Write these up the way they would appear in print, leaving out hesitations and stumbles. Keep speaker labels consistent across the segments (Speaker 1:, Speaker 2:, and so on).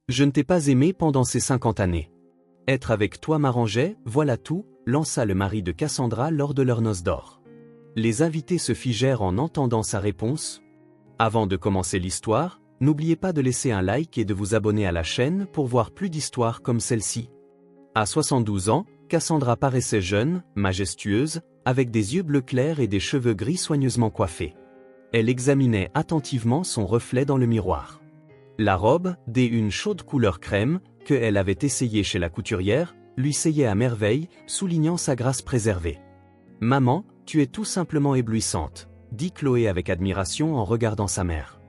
Speaker 1: Je ne t'ai pas aimé pendant ces 50 années. Être avec toi m'arrangeait, voilà tout, lança le mari de Cassandra lors de leur noce d'or. Les invités se figèrent en entendant sa réponse. Avant de commencer l'histoire, n'oubliez pas de laisser un like et de vous abonner à la chaîne pour voir plus d'histoires comme celle-ci. À 72 ans, Cassandra paraissait jeune, majestueuse, avec des yeux bleus clairs et des cheveux gris soigneusement coiffés. Elle examinait attentivement son reflet dans le miroir. La robe, d'une chaude couleur crème, que elle avait essayée chez la couturière, lui seyait à merveille, soulignant sa grâce préservée. « Maman, tu es tout simplement éblouissante », dit Chloé avec admiration en regardant sa mère.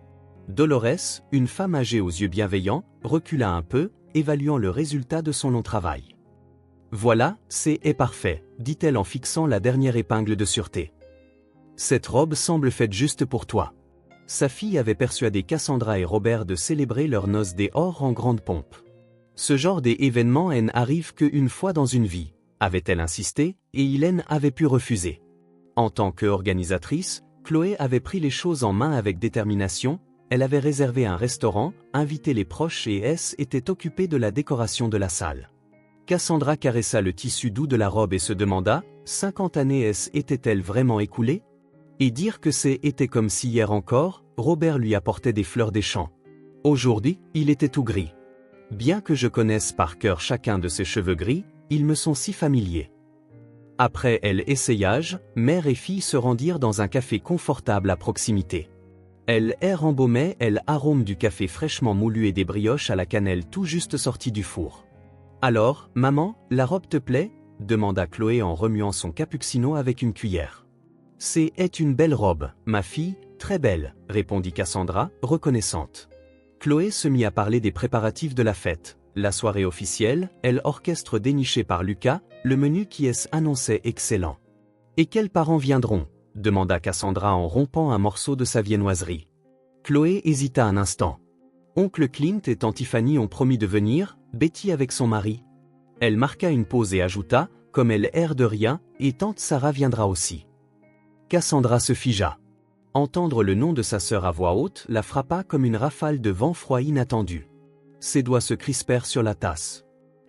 Speaker 1: Dolores, une femme âgée aux yeux bienveillants, recula un peu, évaluant le résultat de son long travail. « Voilà, c'est parfait », dit-elle en fixant la dernière épingle de sûreté. « Cette robe semble faite juste pour toi. » Sa fille avait persuadé Cassandra et Robert de célébrer leurs noces d'or en grande pompe. Ce genre d'événement n'arrive qu'une fois dans une vie, avait-elle insisté, et Hélène avait pu refuser. En tant qu'organisatrice, Chloé avait pris les choses en main avec détermination, elle avait réservé un restaurant, invité les proches et était occupée de la décoration de la salle. Cassandra caressa le tissu doux de la robe et se demanda, 50 années étaient-elles vraiment écoulées? Et dire que c'était comme si hier encore, Robert lui apportait des fleurs des champs. Aujourd'hui, il était tout gris. Bien que je connaisse par cœur chacun de ses cheveux gris, ils me sont si familiers. Après l'essayage, mère et fille se rendirent dans un café confortable à proximité. Elle embaumait l'arôme du café fraîchement moulu et des brioches à la cannelle tout juste sorties du four. « Alors, maman, la robe te plaît ?» demanda Chloé en remuant son cappuccino avec une cuillère. « C'est une belle robe, ma fille, très belle, » répondit Cassandra, reconnaissante. Chloé se mit à parler des préparatifs de la fête, la soirée officielle, l'orchestre déniché par Lucas, le menu qui annonçait excellent. « Et quels parents viendront ?» demanda Cassandra en rompant un morceau de sa viennoiserie. Chloé hésita un instant. Oncle Clint et tante Tiffany ont promis de venir, Betty avec son mari. Elle marqua une pause et ajouta, comme elle air de rien, et tante Sarah viendra aussi. Cassandra se figea. Entendre le nom de sa sœur à voix haute la frappa comme une rafale de vent froid inattendu. Ses doigts se crispèrent sur la tasse.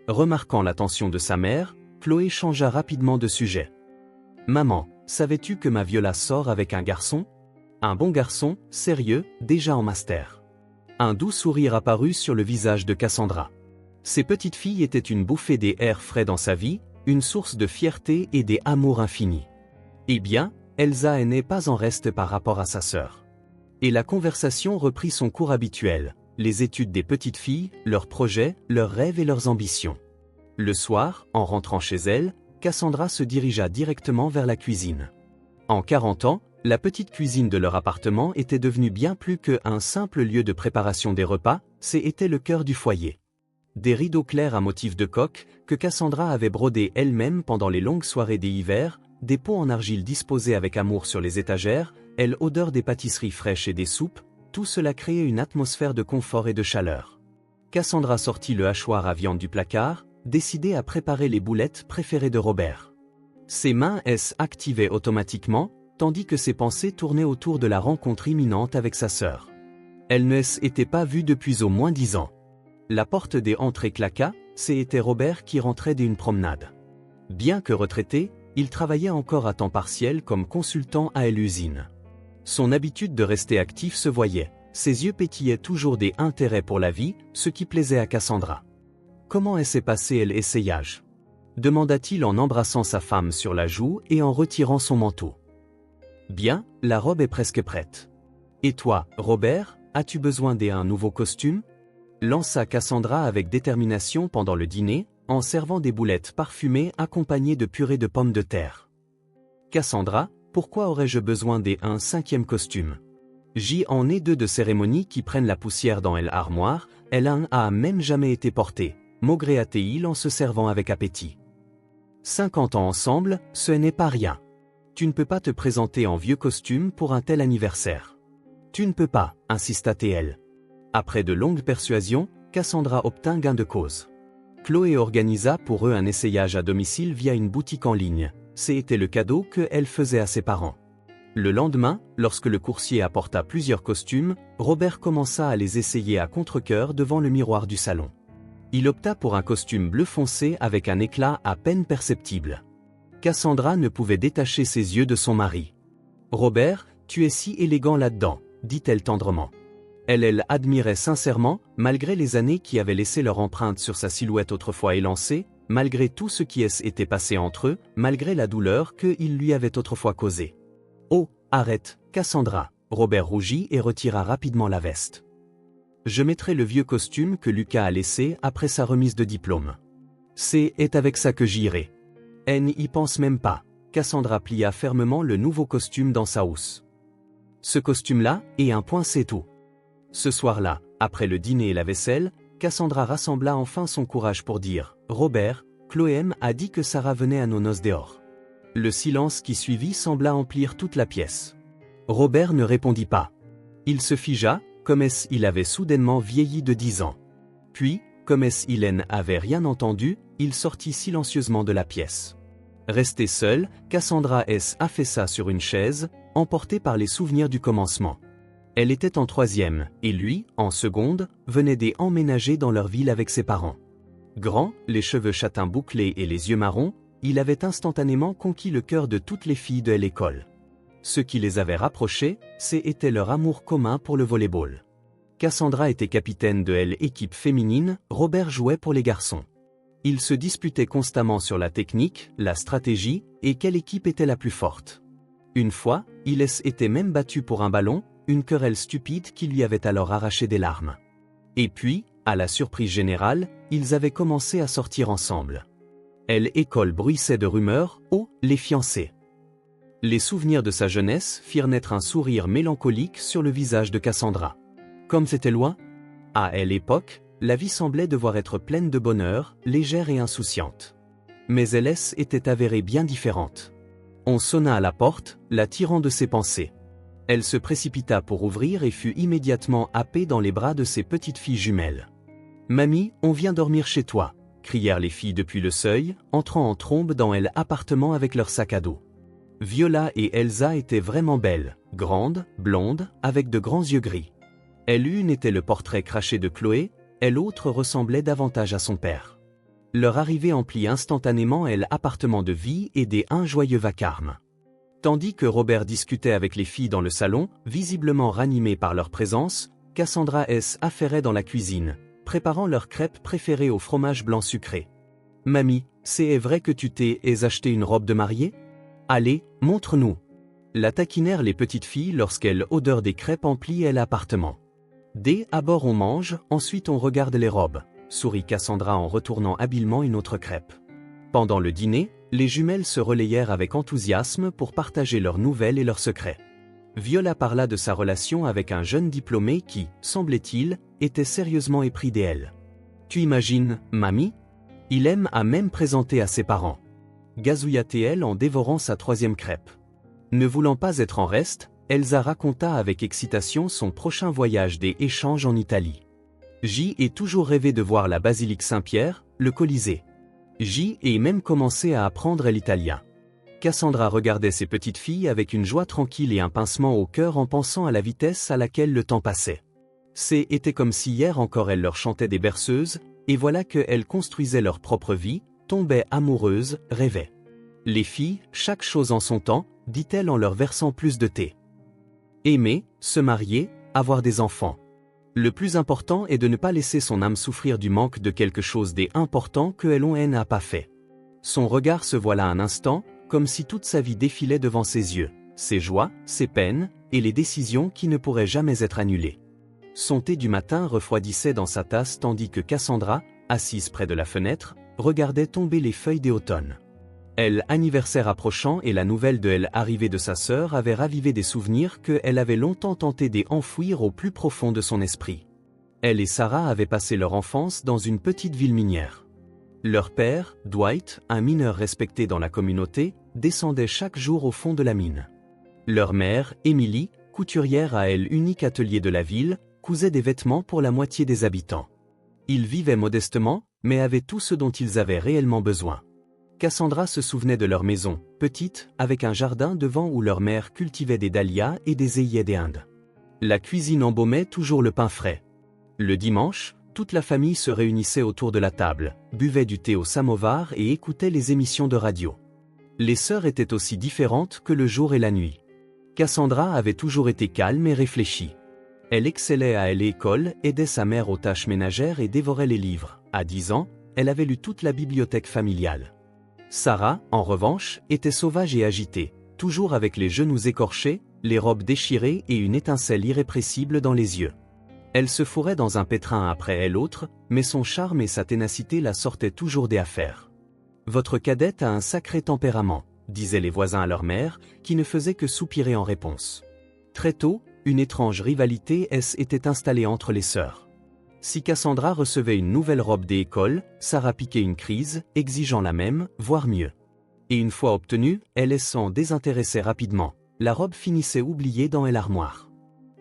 Speaker 1: Remarquant l'attention de sa mère, Chloé changea rapidement de sujet. « Maman, savais-tu que ma Viola sort avec un garçon? Un bon garçon, sérieux, déjà en master. » Un doux sourire apparut sur le visage de Cassandra. Ces petites filles étaient une bouffée d'air frais dans sa vie, une source de fierté et d'amour infini. Eh bien, Elsa n'est pas en reste par rapport à sa sœur. Et la conversation reprit son cours habituel, les études des petites filles, leurs projets, leurs rêves et leurs ambitions. Le soir, en rentrant chez elle, Cassandra se dirigea directement vers la cuisine. En 40 ans, la petite cuisine de leur appartement était devenue bien plus qu'un simple lieu de préparation des repas, c'était le cœur du foyer. Des rideaux clairs à motifs de coque, que Cassandra avait brodés elle-même pendant les longues soirées des hivers, des pots en argile disposés avec amour sur les étagères, l'odeur des pâtisseries fraîches et des soupes, tout cela créait une atmosphère de confort et de chaleur. Cassandra sortit le hachoir à viande du placard, décidée à préparer les boulettes préférées de Robert. Ses mains activaient automatiquement, tandis que ses pensées tournaient autour de la rencontre imminente avec sa sœur. Elle ne s'était pas vue depuis au moins 10 ans. La porte des entrées claqua, c'était Robert qui rentrait d'une promenade. Bien que retraité, il travaillait encore à temps partiel comme consultant à l'usine. Son habitude de rester actif se voyait, ses yeux pétillaient toujours des intérêts pour la vie, ce qui plaisait à Cassandra. « Comment s'est passé l'essayage ?» demanda-t-il en embrassant sa femme sur la joue et en retirant son manteau. « Bien, la robe est presque prête. Et toi, Robert, as-tu besoin d'un nouveau costume ?» lança Cassandra avec détermination pendant le dîner, en servant des boulettes parfumées accompagnées de purée de pommes de terre. « Cassandra, pourquoi aurais-je besoin d'un 5e costume? J'en ai 2 de cérémonie qui prennent la poussière dans l'armoire, elle a même jamais été portée, maugréa-t-il en se servant avec appétit. 50 ans ensemble, ce n'est pas rien. Tu ne peux pas te présenter en vieux costume pour un tel anniversaire. Tu ne peux pas, insista-t-elle. Après de longues persuasions, Cassandra obtint gain de cause. Chloé organisa pour eux un essayage à domicile via une boutique en ligne. C'était le cadeau qu'elle faisait à ses parents. Le lendemain, lorsque le coursier apporta plusieurs costumes, Robert commença à les essayer à contre-cœur devant le miroir du salon. Il opta pour un costume bleu foncé avec un éclat à peine perceptible. Cassandra ne pouvait détacher ses yeux de son mari. « Robert, tu es si élégant là-dedans », dit-elle tendrement. Elle admirait sincèrement, malgré les années qui avaient laissé leur empreinte sur sa silhouette autrefois élancée, malgré tout ce qui s'était passé entre eux, malgré la douleur qu'il lui avait autrefois causée. « Oh, arrête, Cassandra !» Robert rougit et retira rapidement la veste. « Je mettrai le vieux costume que Lucas a laissé après sa remise de diplôme. C'est avec ça que j'irai. » Elle n'y pense même pas. Cassandra plia fermement le nouveau costume dans sa housse. « Ce costume-là, et un point c'est tout. » Ce soir-là, après le dîner et la vaisselle, Cassandra rassembla enfin son courage pour dire « Robert, Chloé a dit que Sarah venait à nos noces dehors. » Le silence qui suivit sembla emplir toute la pièce. Robert ne répondit pas. Il se figea, comme il avait soudainement vieilli de 10 ans. Puis, comme il n'avait rien entendu, il sortit silencieusement de la pièce. Restée seule, Cassandra affaissa sur une chaise, emportée par les souvenirs du commencement. Elle était en 3e, et lui, en 2e, venait d'emménager dans leur ville avec ses parents. Grand, les cheveux châtains bouclés et les yeux marrons, il avait instantanément conquis le cœur de toutes les filles de l'école. Ce qui les avait rapprochés, c'était leur amour commun pour le volley-ball. Cassandra était capitaine de l'équipe féminine, Robert jouait pour les garçons. Ils se disputaient constamment sur la technique, la stratégie, et quelle équipe était la plus forte. Une fois, ils étaient même battus pour un ballon, une querelle stupide qui lui avait alors arraché des larmes. Et puis, à la surprise générale, ils avaient commencé à sortir ensemble. L'école bruissait de rumeurs, oh, les fiancés. Les souvenirs de sa jeunesse firent naître un sourire mélancolique sur le visage de Cassandra. Comme c'était loin, à l'époque, la vie semblait devoir être pleine de bonheur, légère et insouciante. Mais elle était avérée bien différente. On sonna à la porte, la tirant de ses pensées. Elle se précipita pour ouvrir et fut immédiatement happée dans les bras de ses petites filles jumelles. « Mamie, on vient dormir chez toi !» crièrent les filles depuis le seuil, entrant en trombe dans l'appartement avec leur sac à dos. Viola et Elsa étaient vraiment belles, grandes, blondes, avec de grands yeux gris. L'une était le portrait craché de Chloé, et l'autre ressemblait davantage à son père. Leur arrivée emplit instantanément l'appartement de vie et un joyeux vacarme. Tandis que Robert discutait avec les filles dans le salon, visiblement ranimées par leur présence, Cassandra affairait dans la cuisine, préparant leurs crêpes préférées au fromage blanc sucré. « Mamie, c'est vrai que tu t'es acheté une robe de mariée ? Allez, montre-nous !» La taquinèrent les petites filles lorsqu'elle odeur des crêpes emplit l'appartement. « D'abord on mange, ensuite on regarde les robes », sourit Cassandra en retournant habilement une autre crêpe. Pendant le dîner, les jumelles se relayèrent avec enthousiasme pour partager leurs nouvelles et leurs secrets. Viola parla de sa relation avec un jeune diplômé qui, semblait-il, était sérieusement épris d'elle. « Tu imagines, mamie ? Il aime à même présenter à ses parents. » Gazouilla-t-elle en dévorant sa 3e crêpe. Ne voulant pas être en reste, Elsa raconta avec excitation son prochain voyage d'échange en Italie. J ai toujours rêvé de voir la basilique Saint-Pierre, le Colisée. J ai même commencé à apprendre l'italien. Cassandra regardait ses petites filles avec une joie tranquille et un pincement au cœur en pensant à la vitesse à laquelle le temps passait. C'était comme si hier encore elle leur chantait des berceuses, et voilà qu'elles construisaient leur propre vie, tombaient amoureuses, rêvaient. Les filles, chaque chose en son temps, dit-elle en leur versant plus de thé. Aimer, se marier, avoir des enfants. Le plus important est de ne pas laisser son âme souffrir du manque de quelque chose d'important que elle n'a pas fait. Son regard se voila un instant, comme si toute sa vie défilait devant ses yeux, ses joies, ses peines, et les décisions qui ne pourraient jamais être annulées. Son thé du matin refroidissait dans sa tasse tandis que Cassandra, assise près de la fenêtre, regardait tomber les feuilles d'automne. L'anniversaire approchant et la nouvelle de l'arrivée de sa sœur avait ravivé des souvenirs qu'elle avait longtemps tenté d'enfouir au plus profond de son esprit. Elle et Sarah avaient passé leur enfance dans une petite ville minière. Leur père, Dwight, un mineur respecté dans la communauté, descendait chaque jour au fond de la mine. Leur mère, Emily, couturière à l'unique atelier de la ville, cousait des vêtements pour la moitié des habitants. Ils vivaient modestement, mais avaient tout ce dont ils avaient réellement besoin. Cassandra se souvenait de leur maison, petite, avec un jardin devant où leur mère cultivait des dahlias et des œillets d'Inde. La cuisine embaumait toujours le pain frais. Le dimanche, toute la famille se réunissait autour de la table, buvait du thé au samovar et écoutait les émissions de radio. Les sœurs étaient aussi différentes que le jour et la nuit. Cassandra avait toujours été calme et réfléchie. Elle excellait à l'école, aidait sa mère aux tâches ménagères et dévorait les livres. À 10 ans, elle avait lu toute la bibliothèque familiale. Sarah, en revanche, était sauvage et agitée, toujours avec les genoux écorchés, les robes déchirées et une étincelle irrépressible dans les yeux. Elle se fourrait dans un pétrin après l'autre, mais son charme et sa ténacité la sortaient toujours des affaires. « Votre cadette a un sacré tempérament », disaient les voisins à leur mère, qui ne faisait que soupirer en réponse. Très tôt, une étrange rivalité était installée entre les sœurs. Si Cassandra recevait une nouvelle robe d'école, Sarah piquait une crise, exigeant la même, voire mieux. Et une fois obtenue, elle s'en désintéressait rapidement. La robe finissait oubliée dans l'armoire.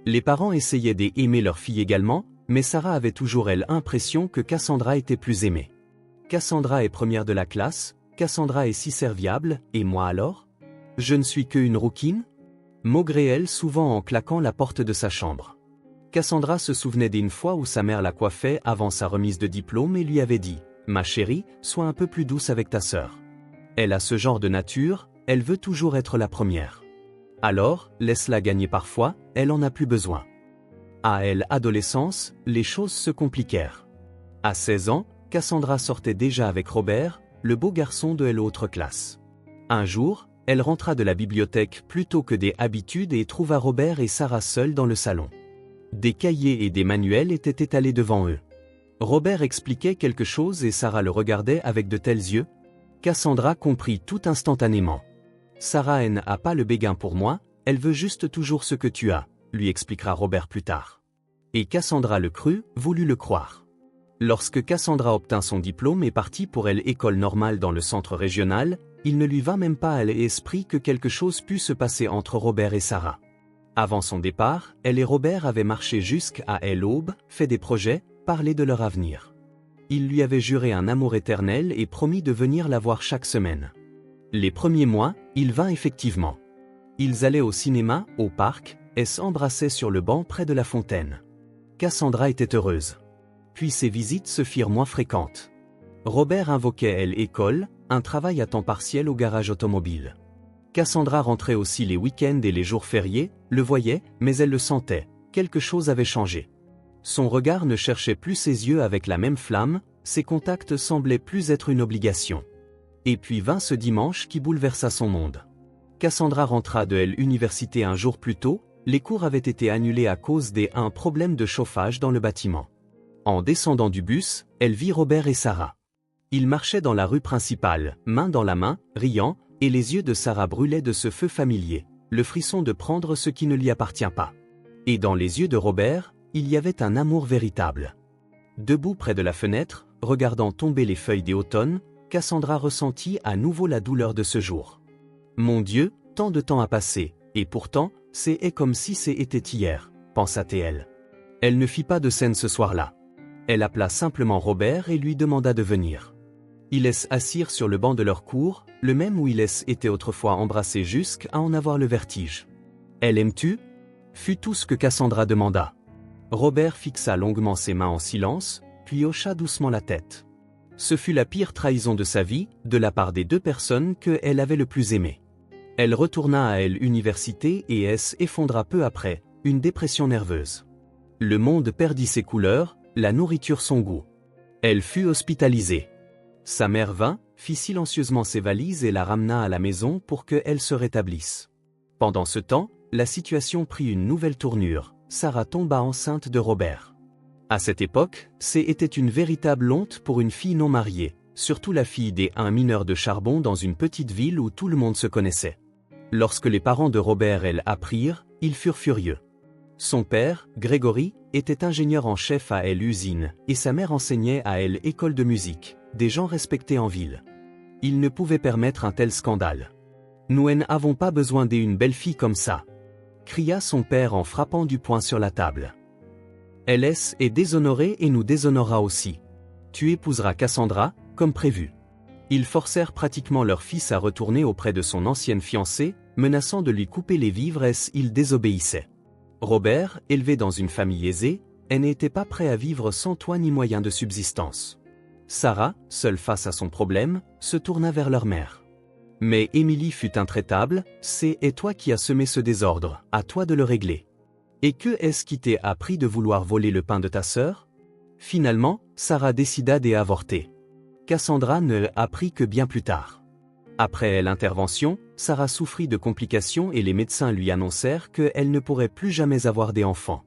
Speaker 1: Les parents essayaient d'aimer leur fille également, mais Sarah avait toujours l'impression que Cassandra était plus aimée. Cassandra est première de la classe, Cassandra est si serviable, et moi alors? Je ne suis qu'une rouquine? Maugréait-elle souvent en claquant la porte de sa chambre. Cassandra se souvenait d'une fois où sa mère la coiffait avant sa remise de diplôme et lui avait dit « Ma chérie, sois un peu plus douce avec ta sœur. Elle a ce genre de nature, elle veut toujours être la première. Alors, laisse-la gagner parfois, elle en a plus besoin. » À l'adolescence, les choses se compliquèrent. À 16 ans, Cassandra sortait déjà avec Robert, le beau garçon de l'autre classe. Un jour, elle rentra de la bibliothèque plus tôt que d'habitude et trouva Robert et Sarah seuls dans le salon. Des cahiers et des manuels étaient étalés devant eux. Robert expliquait quelque chose et Sarah le regardait avec de tels yeux. Cassandra comprit tout instantanément. « Sarah n'a pas le béguin pour moi, elle veut juste toujours ce que tu as », lui expliquera Robert plus tard. Et Cassandra le crut, voulut le croire. Lorsque Cassandra obtint son diplôme et partit pour l'école normale dans le centre régional, il ne lui vint même pas à l'esprit que quelque chose pût se passer entre Robert et Sarah. Avant son départ, elle et Robert avaient marché jusqu'à l'aube, fait des projets, parlé de leur avenir. Il lui avait juré un amour éternel et promis de venir la voir chaque semaine. Les premiers mois, il vint effectivement. Ils allaient au cinéma, au parc, et s'embrassaient sur le banc près de la fontaine. Cassandra était heureuse. Puis ces visites se firent moins fréquentes. Robert invoquait l'école, un travail à temps partiel au garage automobile. Cassandra rentrait aussi les week-ends et les jours fériés, le voyait, mais elle le sentait, quelque chose avait changé. Son regard ne cherchait plus ses yeux avec la même flamme, ses contacts semblaient plus être une obligation. Et puis vint ce dimanche qui bouleversa son monde. Cassandra rentra de l'université un jour plus tôt, les cours avaient été annulés à cause d'un problème de chauffage dans le bâtiment. En descendant du bus, elle vit Robert et Sarah. Ils marchaient dans la rue principale, main dans la main, riant, et les yeux de Sarah brûlaient de ce feu familier, le frisson de prendre ce qui ne lui appartient pas. Et dans les yeux de Robert, il y avait un amour véritable. Debout près de la fenêtre, regardant tomber les feuilles des automnes, Cassandra ressentit à nouveau la douleur de ce jour. Mon Dieu, tant de temps a passé, et pourtant, c'est comme si c'était hier, pensa-t-elle. Elle ne fit pas de scène ce soir-là. Elle appela simplement Robert et lui demanda de venir. Ils s'assirent sur le banc de leur cour, le même où ils étaient autrefois embrassés jusqu'à en avoir le vertige. « Elle aimes-tu » fut tout ce que Cassandra demanda. Robert fixa longuement ses mains en silence, puis hocha doucement la tête. Ce fut la pire trahison de sa vie, de la part des deux personnes qu'elle avait le plus aimées. Elle retourna à l'université et s'effondra peu après, une dépression nerveuse. Le monde perdit ses couleurs, la nourriture son goût. Elle fut hospitalisée. Sa mère vint, fit silencieusement ses valises et la ramena à la maison pour qu'elle se rétablisse. Pendant ce temps, la situation prit une nouvelle tournure. Sarah tomba enceinte de Robert. À cette époque, c'était une véritable honte pour une fille non mariée, surtout la fille d'un mineur de charbon dans une petite ville où tout le monde se connaissait. Lorsque les parents de Robert apprirent, ils furent furieux. Son père, Grégory, était ingénieur en chef à l'usine, et sa mère enseignait à l'école de musique, des gens respectés en ville. Ils ne pouvaient permettre un tel scandale. « Nous n'avons pas besoin d'une belle fille comme ça », cria son père en frappant du poing sur la table. « Elle est déshonorée et nous déshonorera aussi. Tu épouseras Cassandra, comme prévu. » Ils forcèrent pratiquement leur fils à retourner auprès de son ancienne fiancée, menaçant de lui couper les vivres s'il désobéissait. Robert, élevé dans une famille aisée, n'était pas prêt à vivre sans toit ni moyen de subsistance. Sarah, seule face à son problème, se tourna vers leur mère. Mais Émilie fut intraitable, c'est toi qui as semé ce désordre, à toi de le régler. Et que est-ce qui t'est appris de vouloir voler le pain de ta sœur? Finalement, Sarah décida d'avorter. Cassandra ne apprit que bien plus tard. Après l'intervention, Sarah souffrit de complications et les médecins lui annoncèrent qu'elle ne pourrait plus jamais avoir des enfants.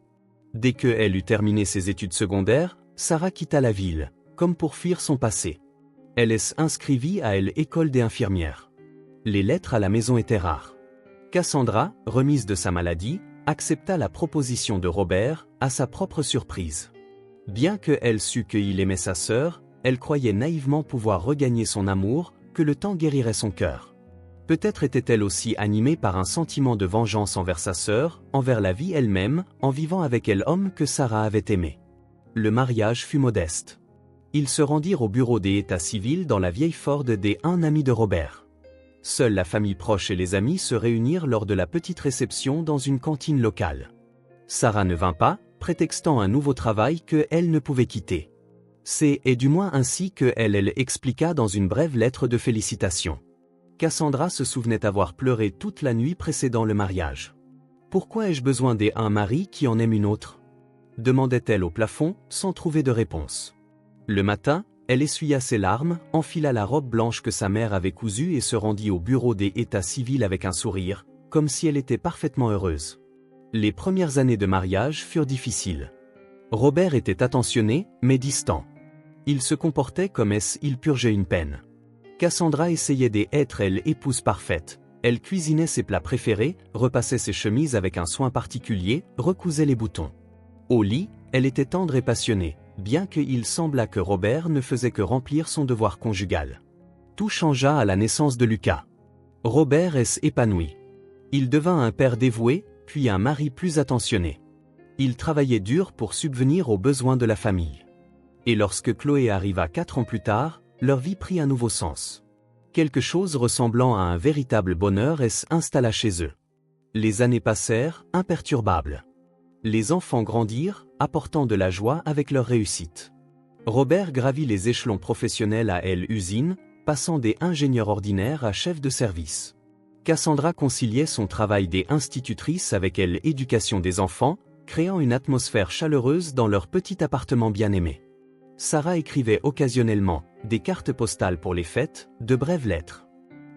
Speaker 1: Dès qu'elle eut terminé ses études secondaires, Sarah quitta la ville, comme pour fuir son passé. Elle s'inscrivit à l'école des infirmières. Les lettres à la maison étaient rares. Cassandra, remise de sa maladie, accepta la proposition de Robert, à sa propre surprise. Bien qu'elle sût qu'il aimait sa sœur, elle croyait naïvement pouvoir regagner son amour, que le temps guérirait son cœur. Peut-être était-elle aussi animée par un sentiment de vengeance envers sa sœur, envers la vie elle-même, en vivant avec l'homme que Sarah avait aimé. Le mariage fut modeste. Ils se rendirent au bureau des états civils dans la vieille Ford un ami de Robert. Seule la famille proche et les amis se réunirent lors de la petite réception dans une cantine locale. Sarah ne vint pas, prétextant un nouveau travail qu'elle ne pouvait quitter. C'est du moins ainsi qu'elle expliqua dans une brève lettre de félicitations. Cassandra se souvenait avoir pleuré toute la nuit précédant le mariage. « Pourquoi ai-je besoin d'un mari qui en aime une autre ?» demandait-elle au plafond, sans trouver de réponse. Le matin, elle essuya ses larmes, enfila la robe blanche que sa mère avait cousue et se rendit au bureau des états civils avec un sourire, comme si elle était parfaitement heureuse. Les premières années de mariage furent difficiles. Robert était attentionné, mais distant. Il se comportait comme s'il purgeait une peine. Cassandra essayait d'être l'épouse parfaite. Elle cuisinait ses plats préférés, repassait ses chemises avec un soin particulier, recousait les boutons. Au lit, elle était tendre et passionnée, bien qu'il semblât que Robert ne faisait que remplir son devoir conjugal. Tout changea à la naissance de Lucas. Robert s'épanouit. Il devint un père dévoué, puis un mari plus attentionné. Il travaillait dur pour subvenir aux besoins de la famille. Et lorsque Chloé arriva 4 ans plus tard, leur vie prit un nouveau sens. Quelque chose ressemblant à un véritable bonheur s'installa chez eux. Les années passèrent, imperturbables. Les enfants grandirent, apportant de la joie avec leur réussite. Robert gravit les échelons professionnels à l'usine, passant des ingénieurs ordinaires à chef de service. Cassandra conciliait son travail d'institutrice avec l'éducation des enfants, créant une atmosphère chaleureuse dans leur petit appartement bien-aimé. Sarah écrivait occasionnellement des cartes postales pour les fêtes, de brèves lettres.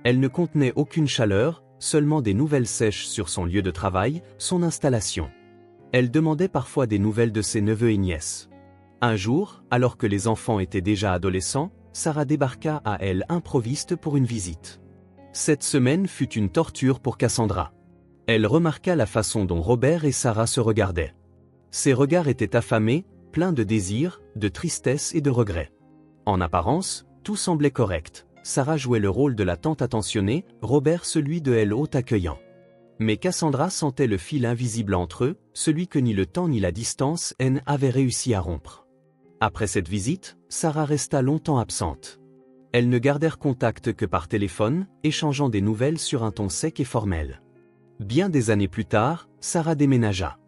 Speaker 1: Elles ne contenaient aucune chaleur, seulement des nouvelles sèches sur son lieu de travail, son installation. Elle demandait parfois des nouvelles de ses neveux et nièces. Un jour, alors que les enfants étaient déjà adolescents, Sarah débarqua à l'improviste pour une visite. Cette semaine fut une torture pour Cassandra. Elle remarqua la façon dont Robert et Sarah se regardaient. Ses regards étaient affamés, pleins de désir, de tristesse et de regret. En apparence, tout semblait correct. Sarah jouait le rôle de la tante attentionnée, Robert celui de l'hôte accueillant. Mais Cassandra sentait le fil invisible entre eux, celui que ni le temps ni la distance avaient réussi à rompre. Après cette visite, Sarah resta longtemps absente. Elles ne gardèrent contact que par téléphone, échangeant des nouvelles sur un ton sec et formel. Bien des années plus tard, Sarah déménagea.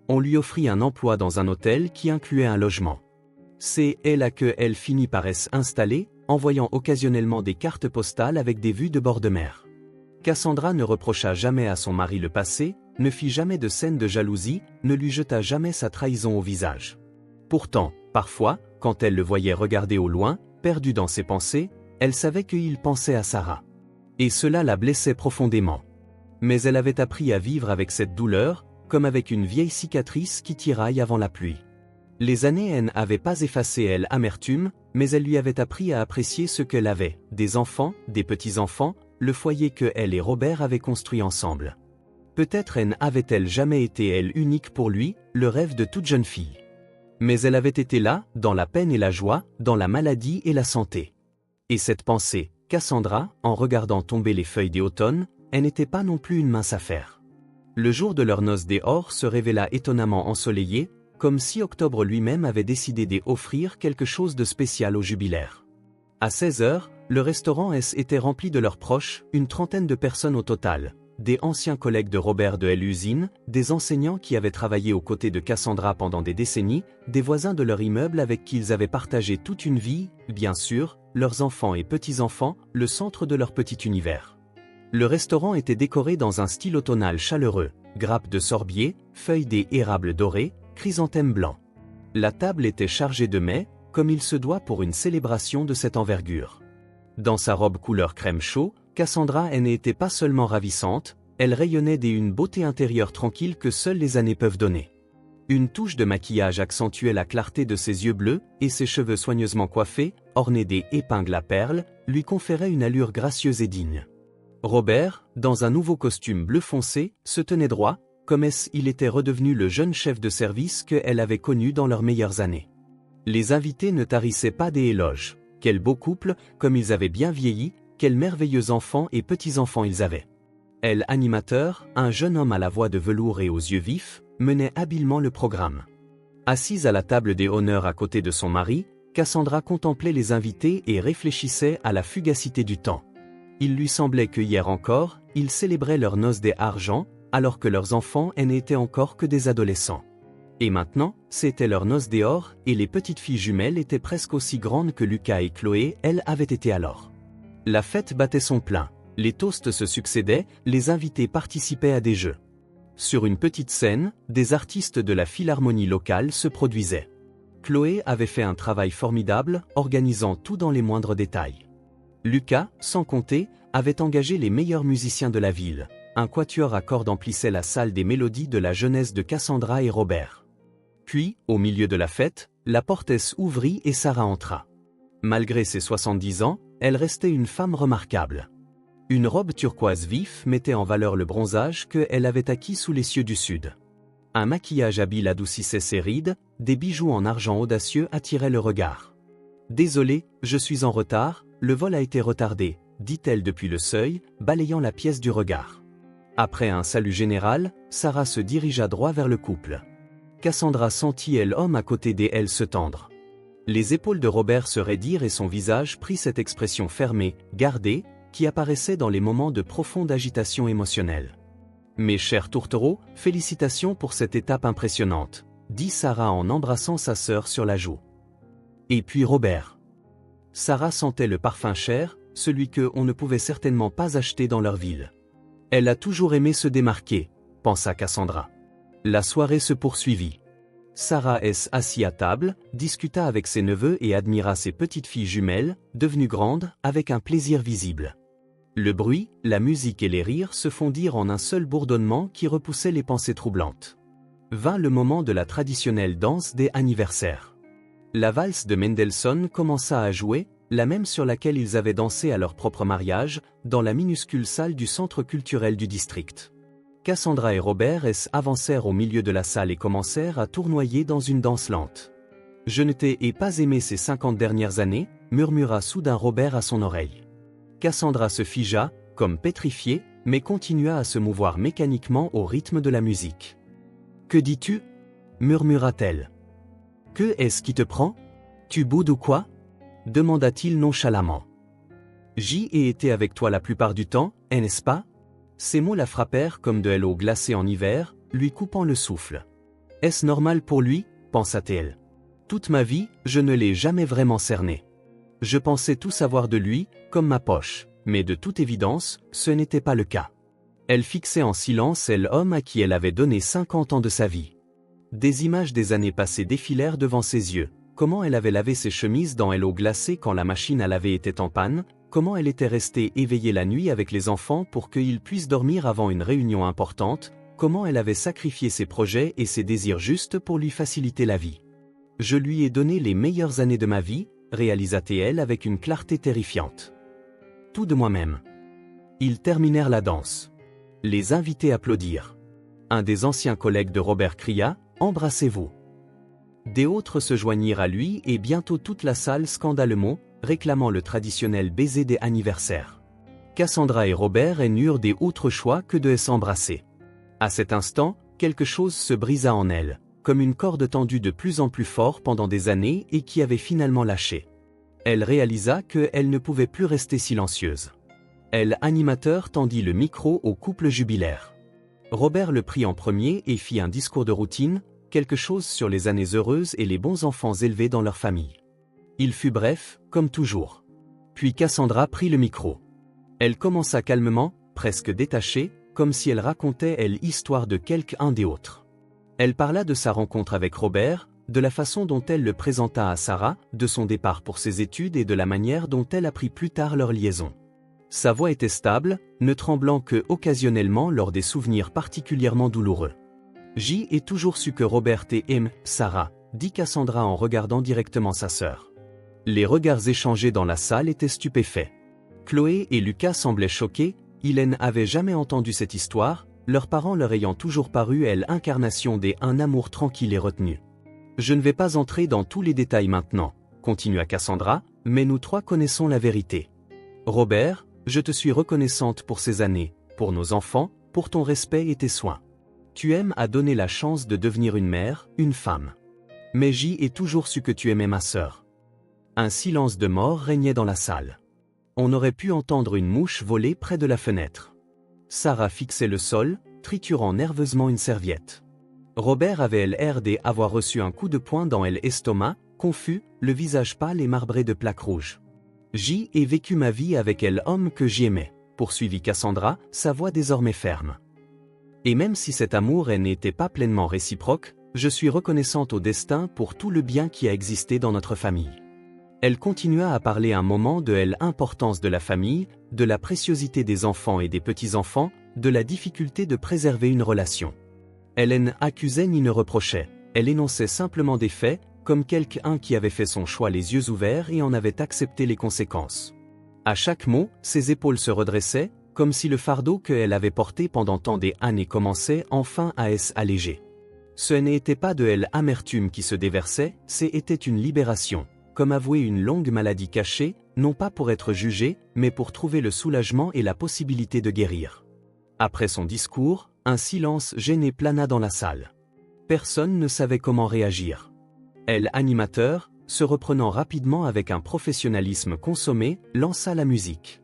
Speaker 1: On lui offrit un emploi dans un hôtel qui incluait un logement. C'est là qu'elle finit par s'installer, envoyant occasionnellement des cartes postales avec des vues de bord de mer. Cassandra ne reprocha jamais à son mari le passé, ne fit jamais de scène de jalousie, ne lui jeta jamais sa trahison au visage. Pourtant, parfois, quand elle le voyait regarder au loin, perdu dans ses pensées, elle savait qu'il pensait à Sarah. Et cela la blessait profondément. Mais elle avait appris à vivre avec cette douleur, comme avec une vieille cicatrice qui tiraille avant la pluie. Les années n'avaient pas effacé l'amertume, mais elles lui avaient appris à apprécier ce qu'elle avait, des enfants, des petits-enfants, le foyer que elle et Robert avaient construit ensemble. Peut-être n'avait-elle jamais été unique pour lui, le rêve de toute jeune fille. Mais elle avait été là, dans la peine et la joie, dans la maladie et la santé. Et cette pensée, Cassandra, en regardant tomber les feuilles d'automne, elle n'était pas non plus une mince affaire. Le jour de leurs noces dehors se révéla étonnamment ensoleillé, comme si octobre lui-même avait décidé d'offrir quelque chose de spécial au jubilaire. À 16 heures, le restaurant S était rempli de leurs proches, une trentaine de personnes au total. Des anciens collègues de Robert de l'usine, des enseignants qui avaient travaillé aux côtés de Cassandra pendant des décennies, des voisins de leur immeuble avec qui ils avaient partagé toute une vie, bien sûr, leurs enfants et petits-enfants, le centre de leur petit univers. Le restaurant était décoré dans un style automnal chaleureux, grappes de sorbier, feuilles des érables dorées, chrysanthèmes blancs. La table était chargée de mets, comme il se doit pour une célébration de cette envergure. Dans sa robe couleur crème chaud, Cassandra n'était pas seulement ravissante, elle rayonnait d'une beauté intérieure tranquille que seules les années peuvent donner. Une touche de maquillage accentuait la clarté de ses yeux bleus, et ses cheveux soigneusement coiffés, ornés des épingles à perles, lui conféraient une allure gracieuse et digne. Robert, dans un nouveau costume bleu foncé, se tenait droit, comme il était redevenu le jeune chef de service qu'elle avait connu dans leurs meilleures années. Les invités ne tarissaient pas des éloges. Quel beau couple, comme ils avaient bien vieilli, quels merveilleux enfants et petits-enfants ils avaient. Elle, animateur, un jeune homme à la voix de velours et aux yeux vifs, menait habilement le programme. Assise à la table des honneurs à côté de son mari, Cassandra contemplait les invités et réfléchissait à la fugacité du temps. Il lui semblait que hier encore, ils célébraient leur noces des argent, alors que leurs enfants n'étaient encore que des adolescents. Et maintenant, c'était leur noce d'or, et les petites filles jumelles étaient presque aussi grandes que Lucas et Chloé, elles avaient été alors. La fête battait son plein, les toasts se succédaient, les invités participaient à des jeux. Sur une petite scène, des artistes de la philharmonie locale se produisaient. Chloé avait fait un travail formidable, organisant tout dans les moindres détails. Lucas, sans compter, avait engagé les meilleurs musiciens de la ville. Un quatuor à cordes emplissait la salle des mélodies de la jeunesse de Cassandra et Robert. Puis, au milieu de la fête, la porte s'ouvrit et Sarah entra. Malgré ses 70 ans, elle restait une femme remarquable. Une robe turquoise vif mettait en valeur le bronzage qu'elle avait acquis sous les cieux du sud. Un maquillage habile adoucissait ses rides, des bijoux en argent audacieux attiraient le regard. « Désolée, je suis en retard, le vol a été retardé », dit-elle depuis le seuil, balayant la pièce du regard. Après un salut général, Sarah se dirigea droit vers le couple. Cassandra sentit l'homme à côté d'elle se tendre. Les épaules de Robert se raidirent et son visage prit cette expression fermée, gardée, qui apparaissait dans les moments de profonde agitation émotionnelle. « Mes chers tourtereaux, félicitations pour cette étape impressionnante », dit Sarah en embrassant sa sœur sur la joue. Et puis Robert. Sarah sentait le parfum cher, celui qu'on ne pouvait certainement pas acheter dans leur ville. Elle a toujours aimé se démarquer, pensa Cassandra. La soirée se poursuivit. Sarah assit à table, discuta avec ses neveux et admira ses petites filles jumelles, devenues grandes, avec un plaisir visible. Le bruit, la musique et les rires se fondirent en un seul bourdonnement qui repoussait les pensées troublantes. Vint le moment de la traditionnelle danse des anniversaires. La valse de Mendelssohn commença à jouer, la même sur laquelle ils avaient dansé à leur propre mariage, dans la minuscule salle du centre culturel du district. Cassandra et Robert avancèrent au milieu de la salle et commencèrent à tournoyer dans une danse lente. « Je ne t'ai pas aimé ces 50 dernières années », murmura soudain Robert à son oreille. Cassandra se figea, comme pétrifiée, mais continua à se mouvoir mécaniquement au rythme de la musique. « Que dis-tu » murmura-t-elle. « Que est-ce qui te prend ? Tu boudes ou quoi » demanda-t-il nonchalamment. « J'y ai été avec toi la plupart du temps, n'est-ce pas ?» Ces mots la frappèrent comme de l'eau glacée en hiver, lui coupant le souffle. « Est-ce normal pour lui ?» pensa-t-elle. « Toute ma vie, je ne l'ai jamais vraiment cerné. Je pensais tout savoir de lui, comme ma poche, mais de toute évidence, ce n'était pas le cas. » Elle fixait en silence l'homme à qui elle avait donné 50 ans de sa vie. Des images des années passées défilèrent devant ses yeux. Comment elle avait lavé ses chemises dans l'eau glacée quand la machine à laver était en panne, comment elle était restée éveillée la nuit avec les enfants pour qu'ils puissent dormir avant une réunion importante, comment elle avait sacrifié ses projets et ses désirs justes pour lui faciliter la vie. « Je lui ai donné les meilleures années de ma vie », réalisa-t-elle avec une clarté terrifiante. « Tout de moi-même. » Ils terminèrent la danse. Les invités applaudirent. Un des anciens collègues de Robert cria « Embrassez-vous ». Des autres se joignirent à lui et bientôt toute la salle scanda le mot, réclamant le traditionnel baiser des anniversaires. Cassandra et Robert n'eurent des autres choix que de s'embrasser. À cet instant, quelque chose se brisa en elle, comme une corde tendue de plus en plus fort pendant des années et qui avait finalement lâché. Elle réalisa qu'elle ne pouvait plus rester silencieuse. Elle, animateur, tendit le micro au couple jubilaire. Robert le prit en premier et fit un discours de routine, quelque chose sur les années heureuses et les bons enfants élevés dans leur famille. Il fut bref, comme toujours. Puis Cassandra prit le micro. Elle commença calmement, presque détachée, comme si elle racontait l'histoire de quelqu'un des autres. Elle parla de sa rencontre avec Robert, de la façon dont elle le présenta à Sarah, de son départ pour ses études et de la manière dont elle apprit plus tard leur liaison. Sa voix était stable, ne tremblant que occasionnellement lors des souvenirs particulièrement douloureux. J ai toujours su que Robert aime Sarah, dit Cassandra en regardant directement sa sœur. Les regards échangés dans la salle étaient stupéfaits. Chloé et Lucas semblaient choqués, ils n'avaient jamais entendu cette histoire, leurs parents leur ayant toujours paru l'incarnation un amour tranquille et retenu. Je ne vais pas entrer dans tous les détails maintenant, continua Cassandra, mais nous trois connaissons la vérité. Robert, je te suis reconnaissante pour ces années, pour nos enfants, pour ton respect et tes soins. Tu aimes à donner la chance de devenir une mère, une femme. Mais J ai toujours su que tu aimais ma sœur. Un silence de mort régnait dans la salle. On aurait pu entendre une mouche voler près de la fenêtre. Sarah fixait le sol, triturant nerveusement une serviette. Robert avait l'air d'avoir reçu un coup de poing dans l'estomac, confus, le visage pâle et marbré de plaques rouges. J ai vécu ma vie avec l'homme que j'aimais, poursuivit Cassandra, sa voix désormais ferme. Et même si cet amour n'était pas pleinement réciproque, je suis reconnaissante au destin pour tout le bien qui a existé dans notre famille. Elle continua à parler un moment de l'importance de la famille, de la préciosité des enfants et des petits-enfants, de la difficulté de préserver une relation. Elle n'accusait ni ne reprochait, elle énonçait simplement des faits, comme quelqu'un qui avait fait son choix les yeux ouverts et en avait accepté les conséquences. À chaque mot, ses épaules se redressaient, comme si le fardeau qu'elle avait porté pendant tant d'années commençait enfin à s'alléger. Ce n'était pas de l'amertume qui se déversait, c'était une libération, comme avouer une longue maladie cachée, non pas pour être jugée, mais pour trouver le soulagement et la possibilité de guérir. Après son discours, un silence gêné plana dans la salle. Personne ne savait comment réagir. L'animateur, se reprenant rapidement avec un professionnalisme consommé, lança la musique.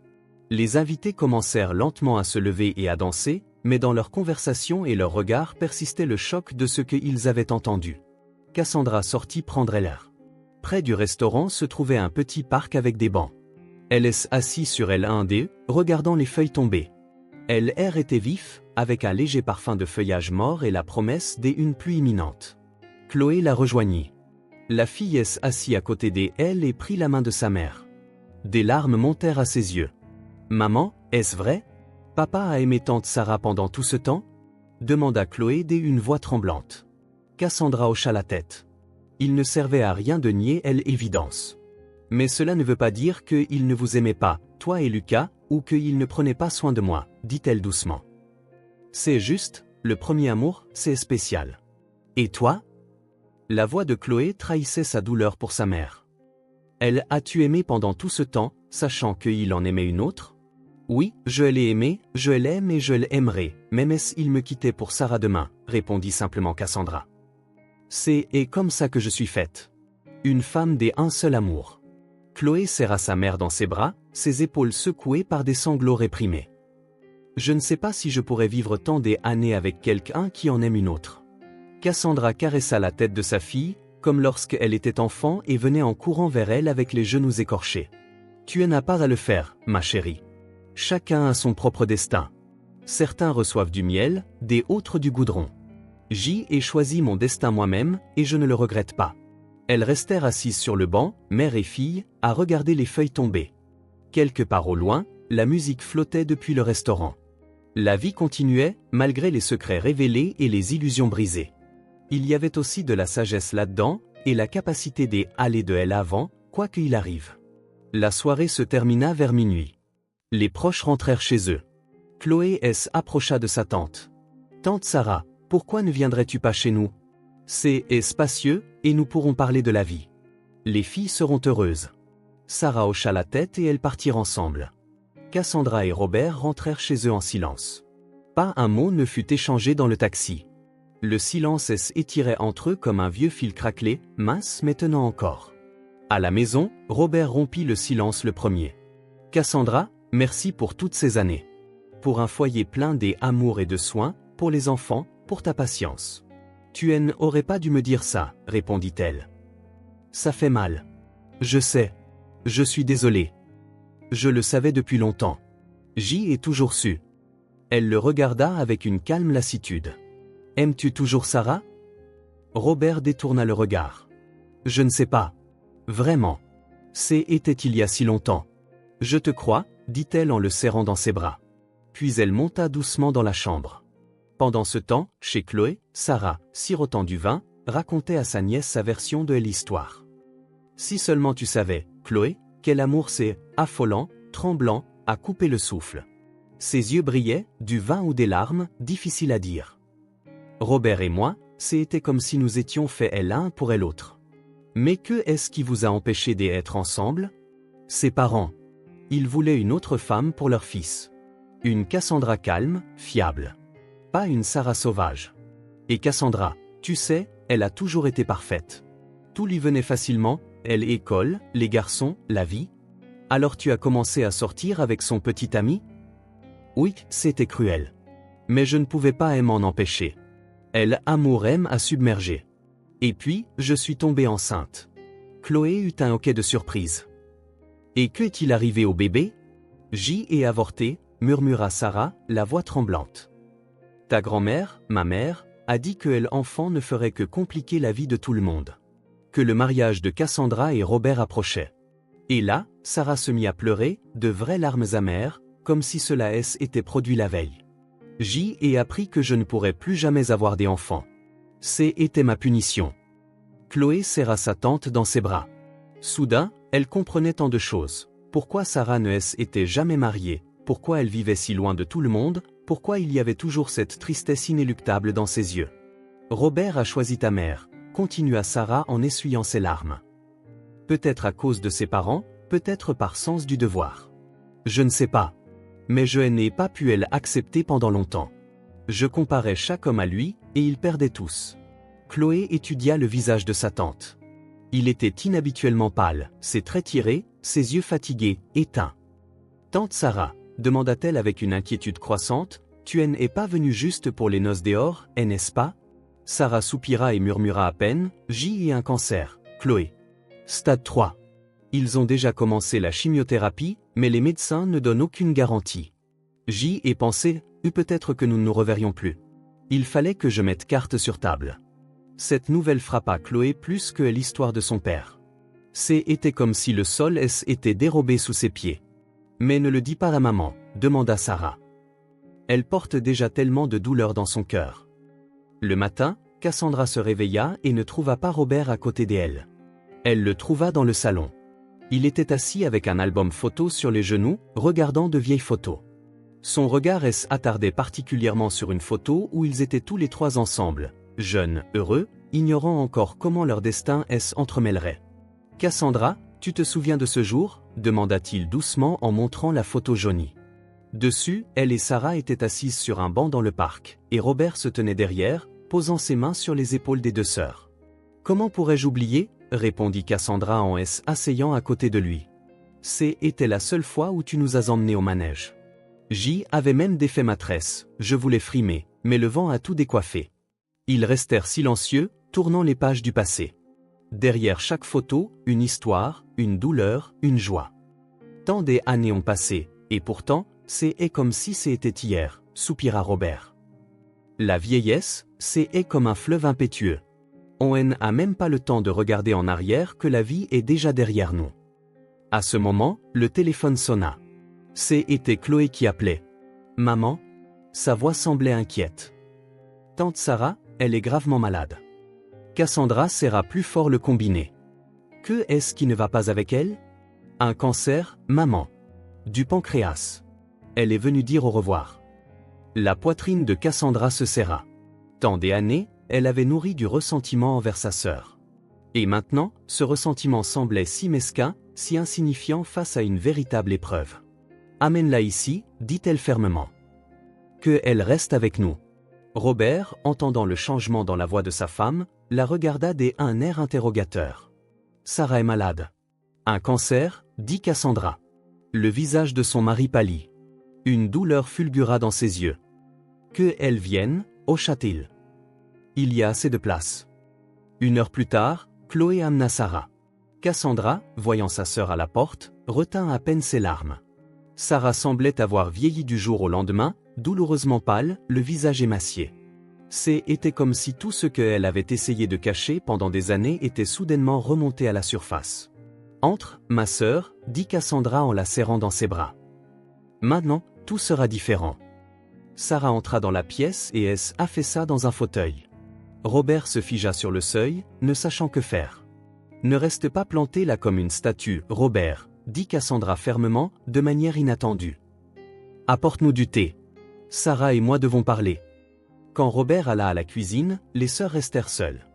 Speaker 1: Les invités commencèrent lentement à se lever et à danser, mais dans leur conversation et leur regard persistait le choc de ce qu'ils avaient entendu. Cassandra sortit prendre l'air. Près du restaurant se trouvait un petit parc avec des bancs. Elle s'assit sur l'un d'eux, regardant les feuilles tomber. L'air était vif, avec un léger parfum de feuillage mort et la promesse d'une pluie imminente. Chloé la rejoignit. La fille s'assit à côté d'elle et prit la main de sa mère. Des larmes montèrent à ses yeux. « Maman, est-ce vrai? Papa a aimé tante Sarah pendant tout ce temps ?» demanda Chloé d'une voix tremblante. Cassandra hocha la tête. Il ne servait à rien de nier l'évidence. Mais cela ne veut pas dire qu'il ne vous aimait pas, toi et Lucas, ou qu'il ne prenait pas soin de moi, dit-elle doucement. C'est juste, le premier amour, c'est spécial. Et toi? La voix de Chloé trahissait sa douleur pour sa mère. Elle a-tu aimé pendant tout ce temps, sachant qu'il en aimait une autre? Oui, je l'ai aimé, je l'aime et je l'aimerai, même s'il me quittait pour Sarah demain, répondit simplement Cassandra. C'est comme ça que je suis faite. Une femme d'un seul amour. Chloé serra sa mère dans ses bras, ses épaules secouées par des sanglots réprimés. Je ne sais pas si je pourrais vivre tant d'années avec quelqu'un qui en aime une autre. Cassandra caressa la tête de sa fille, comme lorsqu'elle était enfant et venait en courant vers elle avec les genoux écorchés. Tu n'as pas à le faire, ma chérie. Chacun a son propre destin. Certains reçoivent du miel, des autres du goudron. J'y ai choisi mon destin moi-même, et je ne le regrette pas. Elles restèrent assises sur le banc, mère et fille, à regarder les feuilles tomber. Quelque part au loin, la musique flottait depuis le restaurant. La vie continuait, malgré les secrets révélés et les illusions brisées. Il y avait aussi de la sagesse là-dedans, et la capacité d'aller de l'avant, quoi qu'il arrive. La soirée se termina vers minuit. Les proches rentrèrent chez eux. Chloé s'approcha de sa tante. « Tante Sarah, pourquoi ne viendrais-tu pas chez nous? C'est spacieux, et nous pourrons parler de la vie. Les filles seront heureuses. » Sarah hocha la tête et elles partirent ensemble. Cassandra et Robert rentrèrent chez eux en silence. Pas un mot ne fut échangé dans le taxi. Le silence s'étirait entre eux comme un vieux fil craquelé, mince mais tenant encore. À la maison, Robert rompit le silence le premier. Cassandra, merci pour toutes ces années. Pour un foyer plein d'amour et de soins, pour les enfants, pour ta patience. Tu n'aurais pas dû me dire ça, répondit-elle. Ça fait mal. Je sais. Je suis désolée. Je le savais depuis longtemps. J'y ai toujours su. Elle le regarda avec une calme lassitude. Aimes-tu toujours Sarah? Robert détourna le regard. Je ne sais pas. Vraiment. C'était il y a si longtemps. Je te crois, dit-elle en le serrant dans ses bras. Puis elle monta doucement dans la chambre. Pendant ce temps, chez Chloé, Sarah, sirotant du vin, racontait à sa nièce sa version de l'histoire. Si seulement tu savais, Chloé, quel amour c'est, affolant, tremblant, à couper le souffle. Ses yeux brillaient, du vin ou des larmes, difficile à dire. Robert et moi, c'était comme si nous étions faits l'un pour l'autre. Mais que est-ce qui vous a empêché d'être ensemble? Ses parents. Ils voulaient une autre femme pour leur fils. Une Cassandra calme, fiable. Pas une Sarah sauvage. Et Cassandra, tu sais, elle a toujours été parfaite. Tout lui venait facilement, l'école, les garçons, la vie. Alors tu as commencé à sortir avec son petit ami? Oui, c'était cruel. Mais je ne pouvais pas m'en empêcher. Elle, amour aime à submerger. Et puis, je suis tombée enceinte. Chloé eut un hoquet de surprise. Et que est-il arrivé au bébé? J'y ai avorté, murmura Sarah, la voix tremblante. Ta grand-mère, ma mère, a dit que l'enfant ne ferait que compliquer la vie de tout le monde. Que le mariage de Cassandra et Robert approchait. Et là, Sarah se mit à pleurer, de vraies larmes amères, comme si cela était produit la veille. J'y ai appris que je ne pourrais plus jamais avoir des enfants. C'était ma punition. Chloé serra sa tante dans ses bras. Soudain, elle comprenait tant de choses. Pourquoi Sarah ne s'était jamais mariée, pourquoi elle vivait si loin de tout le monde, pourquoi il y avait toujours cette tristesse inéluctable dans ses yeux. Robert a choisi ta mère, continua Sarah en essuyant ses larmes. Peut-être à cause de ses parents, peut-être par sens du devoir. Je ne sais pas. Mais je n'ai pas pu l'accepter pendant longtemps. Je comparais chaque homme à lui, et ils perdaient tous. Chloé étudia le visage de sa tante. Il était inhabituellement pâle, ses traits tirés, ses yeux fatigués, éteints. Tante Sarah, demanda-t-elle avec une inquiétude croissante, tu n'es pas venue juste pour les noces dehors, n'est-ce pas? Sarah soupira et murmura à peine, j'ai un cancer, Chloé. Stade 3. Ils ont déjà commencé la chimiothérapie, mais les médecins ne donnent aucune garantie. J'y ai pensé, peut-être que nous ne nous reverrions plus. Il fallait que je mette carte sur table. Cette nouvelle frappa Chloé plus que l'histoire de son père. C'était comme si le sol était dérobé sous ses pieds. Mais ne le dis pas à maman, demanda Sarah. Elle porte déjà tellement de douleur dans son cœur. Le matin, Cassandra se réveilla et ne trouva pas Robert à côté d'elle. Elle le trouva dans le salon. Il était assis avec un album photo sur les genoux, regardant de vieilles photos. Son regard s'attardait particulièrement sur une photo où ils étaient tous les trois ensemble, jeunes, heureux, ignorant encore comment leur destin s'entremêlerait. « Cassandra, tu te souviens de ce jour ?» demanda-t-il doucement en montrant la photo jaunie. Dessus, elle et Sarah étaient assises sur un banc dans le parc, et Robert se tenait derrière, posant ses mains sur les épaules des deux sœurs. « Comment pourrais-je oublier ?» répondit Cassandra en s'asseyant à côté de lui. « C'était la seule fois où tu nous as emmenés au manège. J'y avais même défait ma tresse, je voulais frimer, mais le vent a tout décoiffé. » Ils restèrent silencieux, tournant les pages du passé. Derrière chaque photo, une histoire, une douleur, une joie. Tant des années ont passé, et pourtant, c'est comme si c'était hier, soupira Robert. La vieillesse, c'est comme un fleuve impétueux. On n'a même pas le temps de regarder en arrière que la vie est déjà derrière nous. À ce moment, le téléphone sonna. C'était Chloé qui appelait. « Maman ?» Sa voix semblait inquiète. « Tante Sarah, elle est gravement malade. » Cassandra serra plus fort le combiné. « Que est-ce qui ne va pas avec elle ?»« Un cancer, maman. Du pancréas. Elle est venue dire au revoir. » La poitrine de Cassandra se serra. Tant des années, elle avait nourri du ressentiment envers sa sœur. Et maintenant, ce ressentiment semblait si mesquin, si insignifiant face à une véritable épreuve. « Amène-la ici, dit-elle fermement. Que elle reste avec nous. » Robert, entendant le changement dans la voix de sa femme, la regarda d'un air interrogateur. « Sarah est malade. Un cancer, dit Cassandra. Le visage de son mari pâlit. Une douleur fulgura dans ses yeux. Que elle vienne, hocha-t-il. Il y a assez de place. 1 heure plus tard, Chloé amena Sarah. Cassandra, voyant sa sœur à la porte, retint à peine ses larmes. Sarah semblait avoir vieilli du jour au lendemain, douloureusement pâle, le visage émacié. C'était comme si tout ce qu'elle avait essayé de cacher pendant des années était soudainement remonté à la surface. « Entre, ma sœur, dit Cassandra en la serrant dans ses bras. Maintenant, tout sera différent. » Sarah entra dans la pièce et s'affaissa dans un fauteuil. Robert se figea sur le seuil, ne sachant que faire. « Ne reste pas planté là comme une statue, Robert, dit Cassandra fermement, de manière inattendue. Apporte-nous du thé. Sarah et moi devons parler. » Quand Robert alla à la cuisine, les sœurs restèrent seules.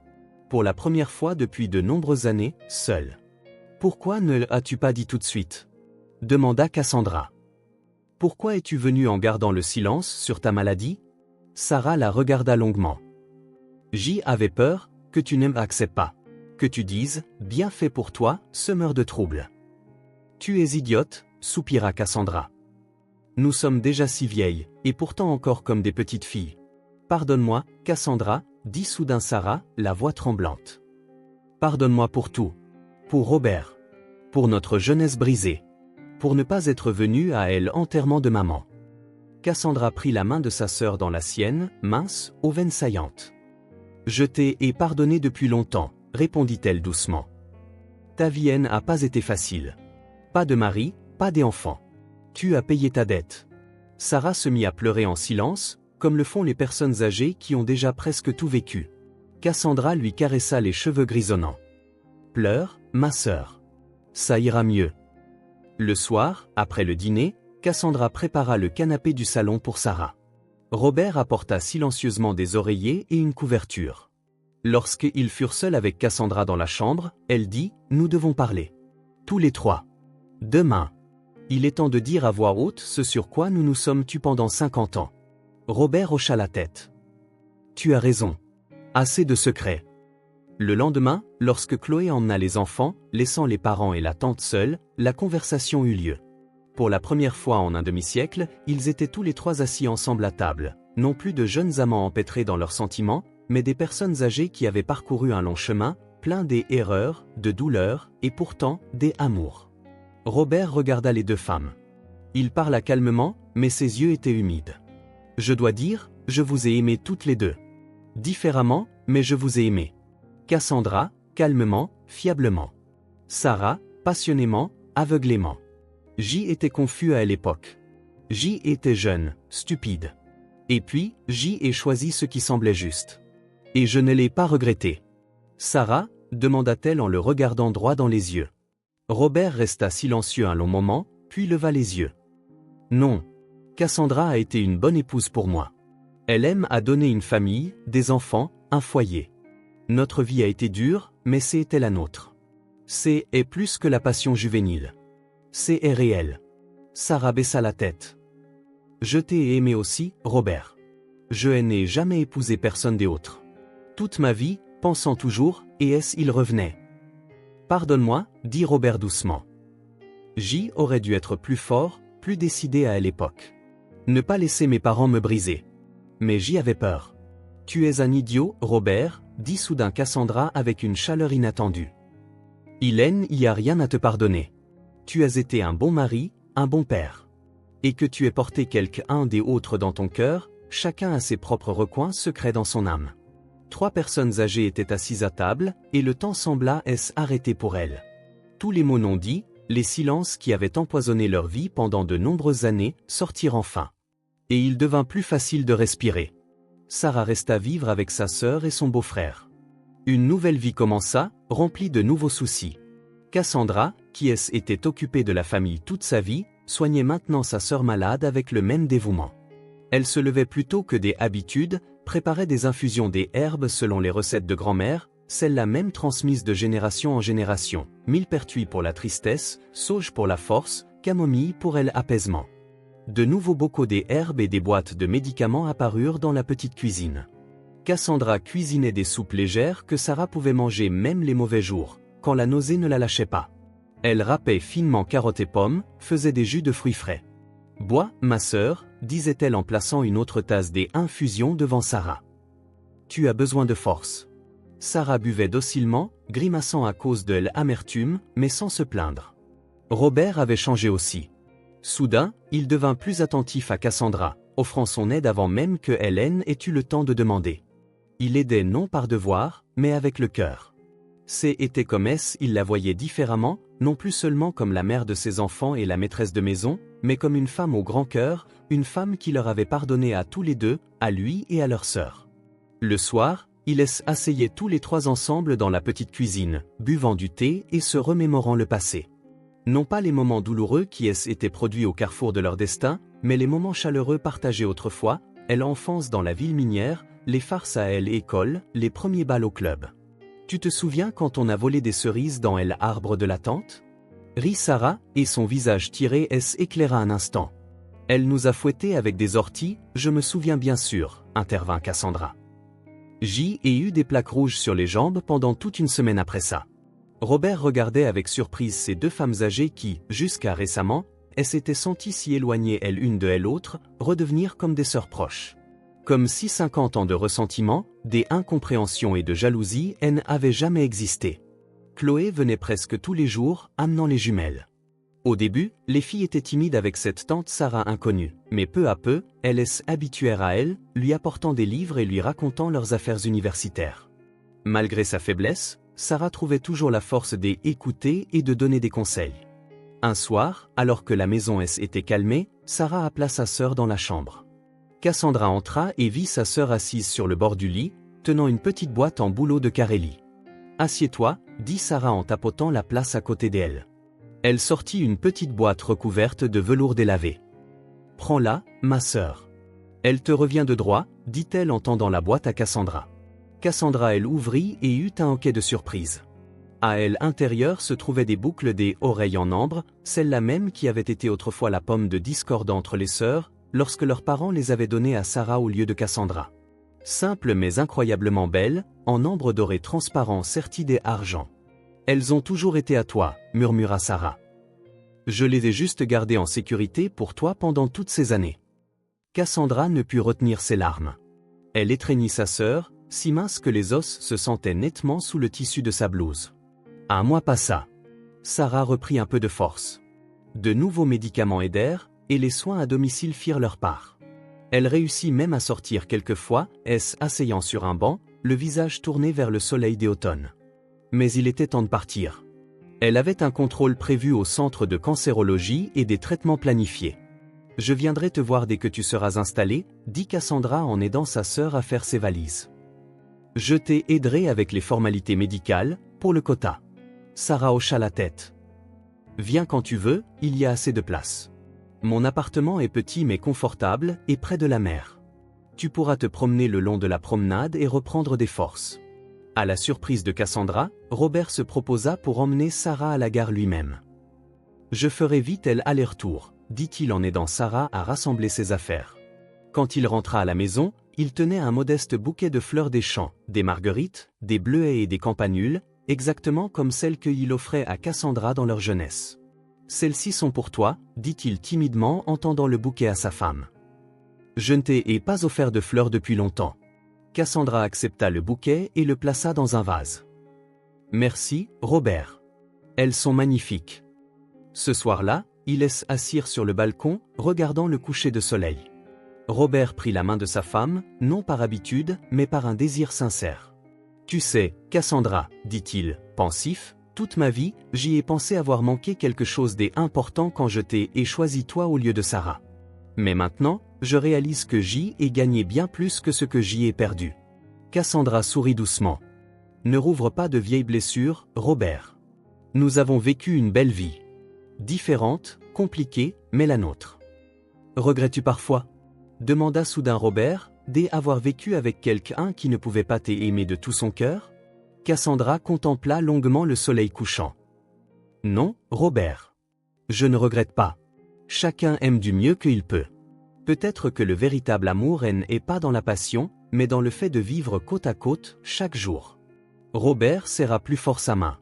Speaker 1: Pour la première fois depuis de nombreuses années, seules. « Pourquoi ne l'as-tu pas dit tout de suite ?» demanda Cassandra. « Pourquoi es-tu venue en gardant le silence sur ta maladie ?» Sarah la regarda longuement. « J'y avais peur, que tu n'acceptes pas. Que tu dises, bien fait pour toi, semeur de troubles. »« Tu es idiote, soupira Cassandra. Nous sommes déjà si vieilles, et pourtant encore comme des petites filles. Pardonne-moi, Cassandra, dit soudain Sarah, la voix tremblante. Pardonne-moi pour tout. Pour Robert. Pour notre jeunesse brisée. Pour ne pas être venue à elle enterrement de maman. Cassandra prit la main de sa sœur dans la sienne, mince, aux veines saillantes. Je t'ai pardonné depuis longtemps, répondit-elle doucement. Ta vie n'a pas été facile. Pas de mari, pas d'enfants. Tu as payé ta dette. Sarah se mit à pleurer en silence, comme le font les personnes âgées qui ont déjà presque tout vécu. Cassandra lui caressa les cheveux grisonnants. Pleure, ma sœur. Ça ira mieux. Le soir, après le dîner, Cassandra prépara le canapé du salon pour Sarah. Robert apporta silencieusement des oreillers et une couverture. Lorsqu'ils furent seuls avec Cassandra dans la chambre, elle dit « Nous devons parler. Tous les trois. Demain. Il est temps de dire à voix haute ce sur quoi nous nous sommes tus pendant 50 ans. » Robert hocha la tête. « Tu as raison. Assez de secrets. » Le lendemain, lorsque Chloé emmena les enfants, laissant les parents et la tante seuls, la conversation eut lieu. Pour la première fois en un demi-siècle, ils étaient tous les trois assis ensemble à table, non plus de jeunes amants empêtrés dans leurs sentiments, mais des personnes âgées qui avaient parcouru un long chemin, plein d'erreurs, de douleurs, et pourtant, des amours. Robert regarda les deux femmes. Il parla calmement, mais ses yeux étaient humides. « Je dois dire, je vous ai aimées toutes les deux. Différemment, mais je vous ai aimées. Cassandra, calmement, fiablement. Sarah, passionnément, aveuglément. J'y étais confus à l'époque. J'y étais jeune, stupide. Et puis, j'y ai choisi ce qui semblait juste. Et je ne l'ai pas regretté. » Sarah, demanda-t-elle en le regardant droit dans les yeux. Robert resta silencieux un long moment, puis leva les yeux. « Non. Cassandra a été une bonne épouse pour moi. Elle aime à donner une famille, des enfants, un foyer. Notre vie a été dure, mais c'était la nôtre. C'est plus que la passion juvénile. C'est réel. » Sarah baissa la tête. « Je t'ai aimé aussi, Robert. Je n'ai jamais épousé personne d'autre. Toute ma vie, pensant toujours, il revenait. »« Pardonne-moi, dit Robert doucement. J'y aurais dû être plus fort, plus décidé à l'époque. Ne pas laisser mes parents me briser. Mais j'y avais peur. Tu es un idiot, Robert, dit soudain Cassandra avec une chaleur inattendue. Il n'y a rien à te pardonner. Tu as été un bon mari, un bon père. Et que tu aies porté quelqu'un des autres dans ton cœur, chacun a ses propres recoins secrets dans son âme. 3 personnes âgées étaient assises à table, et le temps sembla s'arrêter pour elles. Tous les mots non dits, les silences qui avaient empoisonné leur vie pendant de nombreuses années, sortirent enfin. Et il devint plus facile de respirer. Sarah resta vivre avec sa sœur et son beau-frère. Une nouvelle vie commença, remplie de nouveaux soucis. Cassandra, qui était occupée de la famille toute sa vie, soignait maintenant sa sœur malade avec le même dévouement. Elle se levait plus tôt que des habitudes, préparait des infusions des herbes selon les recettes de grand-mère, celles-là même transmises de génération en génération, millepertuis pour la tristesse, sauge pour la force, camomille pour l'apaisement. De nouveaux bocaux des herbes et des boîtes de médicaments apparurent dans la petite cuisine. Cassandra cuisinait des soupes légères que Sarah pouvait manger même les mauvais jours, quand la nausée ne la lâchait pas. Elle râpait finement carottes et pommes, faisait des jus de fruits frais. « Bois, ma sœur, disait-elle en plaçant une autre tasse des infusions devant Sarah. Tu as besoin de force. Sarah buvait docilement, grimaçant à cause de l'amertume, mais sans se plaindre. Robert avait changé aussi. Soudain, il devint plus attentif à Cassandra, offrant son aide avant même que Hélène ait eu le temps de demander. Il aidait non par devoir, mais avec le cœur. C'était comme il la voyait différemment, non plus seulement comme la mère de ses enfants et la maîtresse de maison, mais comme une femme au grand cœur, une femme qui leur avait pardonné à tous les deux, à lui et à leur sœur. Le soir, ils s'asseyaient tous les trois ensemble dans la petite cuisine, buvant du thé et se remémorant le passé. Non pas les moments douloureux qui étaient produits au carrefour de leur destin, mais les moments chaleureux partagés autrefois, l'enfance dans la ville minière, les farces à l'école, les premiers bals au club. Tu te souviens quand on a volé des cerises dans l'arbre de la tante? Rit Sarah, et son visage tiré éclaira un instant. Elle nous a fouettés avec des orties, je me souviens bien sûr, intervint Cassandra. J'y ai eu des plaques rouges sur les jambes pendant toute une semaine après ça. Robert regardait avec surprise ces deux femmes âgées qui, jusqu'à récemment, s'étaient senties si éloignées l'une de l'autre, redevenir comme des sœurs proches. Comme si 50 ans de ressentiment, des incompréhensions et de jalousie n'avaient jamais existé. Chloé venait presque tous les jours, amenant les jumelles. Au début, les filles étaient timides avec cette tante Sarah inconnue, mais peu à peu, elles s'habituèrent à elle, lui apportant des livres et lui racontant leurs affaires universitaires. Malgré sa faiblesse, Sarah trouvait toujours la force d'écouter et de donner des conseils. Un soir, alors que la maison était calmée, Sarah appela sa sœur dans la chambre. Cassandra entra et vit sa sœur assise sur le bord du lit, tenant une petite boîte en bouleau de Carélie. « Assieds-toi, dit Sarah en tapotant la place à côté d'elle. Elle sortit une petite boîte recouverte de velours délavé. « Prends-la, ma sœur. Elle te revient de droit, dit-elle en tendant la boîte à Cassandra. Cassandra elle ouvrit et eut un hoquet de surprise. À l'intérieur se trouvaient des boucles des oreilles en ambre, celles-là même qui avaient été autrefois la pomme de discorde entre les sœurs, lorsque leurs parents les avaient données à Sarah au lieu de Cassandra. Simples mais incroyablement belles, en ambre doré transparent serti d'argent. Elles ont toujours été à toi, murmura Sarah. Je les ai juste gardées en sécurité pour toi pendant toutes ces années. Cassandra ne put retenir ses larmes. Elle étreignit sa sœur, si mince que les os se sentaient nettement sous le tissu de sa blouse. Un mois passa. Sarah reprit un peu de force. De nouveaux médicaments aidèrent, et les soins à domicile firent leur part. Elle réussit même à sortir quelquefois, s'asseyant sur un banc, le visage tourné vers le soleil d'automne. Mais il était temps de partir. Elle avait un contrôle prévu au centre de cancérologie et des traitements planifiés. « Je viendrai te voir dès que tu seras installée, dit Cassandra en aidant sa sœur à faire ses valises. Je t'aiderai avec les formalités médicales, pour le quota. Sarah hocha la tête. Viens quand tu veux, il y a assez de place. Mon appartement est petit mais confortable et près de la mer. Tu pourras te promener le long de la promenade et reprendre des forces. À la surprise de Cassandra, Robert se proposa pour emmener Sarah à la gare lui-même. Je ferai vite aller-retour, dit-il en aidant Sarah à rassembler ses affaires. Quand il rentra à la maison, il tenait un modeste bouquet de fleurs des champs, des marguerites, des bleuets et des campanules, exactement comme celles qu'il offrait à Cassandra dans leur jeunesse. Celles-ci sont pour toi, dit-il timidement en tendant le bouquet à sa femme. Je ne t'ai pas offert de fleurs depuis longtemps. Cassandra accepta le bouquet et le plaça dans un vase. Merci, Robert. Elles sont magnifiques. Ce soir-là, ils s'assirent sur le balcon, regardant le coucher de soleil. Robert prit la main de sa femme, non par habitude, mais par un désir sincère. Tu sais, Cassandra, dit-il, pensif, toute ma vie, j'y ai pensé avoir manqué quelque chose d'important quand je t'ai choisi toi au lieu de Sarah. Mais maintenant, je réalise que j'y ai gagné bien plus que ce que j'y ai perdu. Cassandra sourit doucement. Ne rouvre pas de vieilles blessures, Robert. Nous avons vécu une belle vie. Différente, compliquée, mais la nôtre. Regrettes-tu parfois? Demanda soudain Robert, d'avoir vécu avec quelqu'un qui ne pouvait pas t'aimer de tout son cœur? Cassandra contempla longuement le soleil couchant. Non, Robert. Je ne regrette pas. Chacun aime du mieux qu'il peut. Peut-être que le véritable amour n'est pas dans la passion, mais dans le fait de vivre côte à côte, chaque jour. Robert serra plus fort sa main.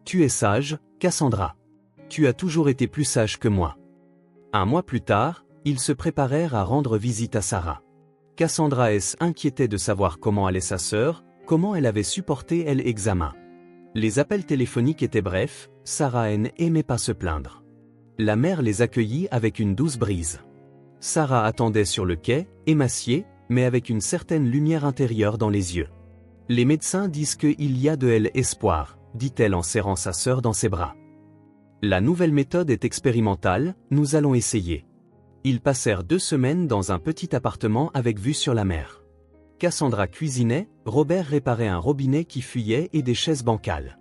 Speaker 1: Tu es sage, Cassandra. Tu as toujours été plus sage que moi. Un mois plus tard, ils se préparèrent à rendre visite à Sarah. Cassandra s'inquiétait de savoir comment allait sa sœur, comment elle avait supporté l'examen. Les appels téléphoniques étaient brefs, Sarah n'aimait pas se plaindre. La mère les accueillit avec une douce brise. Sarah attendait sur le quai, émaciée, mais avec une certaine lumière intérieure dans les yeux. Les médecins disent qu'il y a de l'espoir, dit-elle en serrant sa sœur dans ses bras. La nouvelle méthode est expérimentale, nous allons essayer. Ils passèrent 2 semaines dans un petit appartement avec vue sur la mer. Cassandra cuisinait, Robert réparait un robinet qui fuyait et des chaises bancales.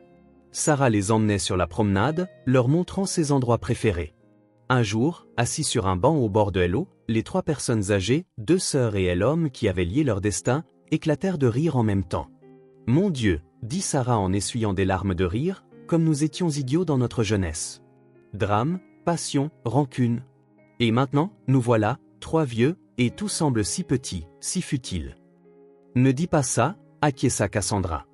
Speaker 1: Sarah les emmenait sur la promenade, leur montrant ses endroits préférés. Un jour, assis sur un banc au bord de l'eau, les 3 personnes âgées, 2 sœurs et l'homme qui avaient lié leur destin, éclatèrent de rire en même temps. « Mon Dieu !» dit Sarah en essuyant des larmes de rire, comme nous étions idiots dans notre jeunesse. Drame, passion, rancune. Et maintenant, nous voilà, 3 vieux, et tout semble si petit, si futile. Ne dis pas ça, acquiesça Cassandra.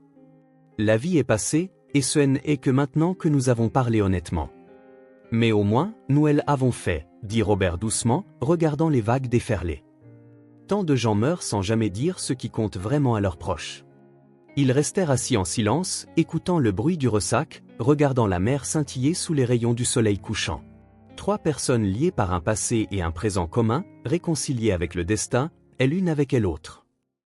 Speaker 1: La vie est passée, et ce n'est que maintenant que nous avons parlé honnêtement. Mais au moins, nous l'avons fait, dit Robert doucement, regardant les vagues déferler. Tant de gens meurent sans jamais dire ce qui compte vraiment à leurs proches. Ils restèrent assis en silence, écoutant le bruit du ressac, regardant la mer scintiller sous les rayons du soleil couchant. 3 personnes liées par un passé et un présent commun, réconciliées avec le destin, et l'une avec l'autre.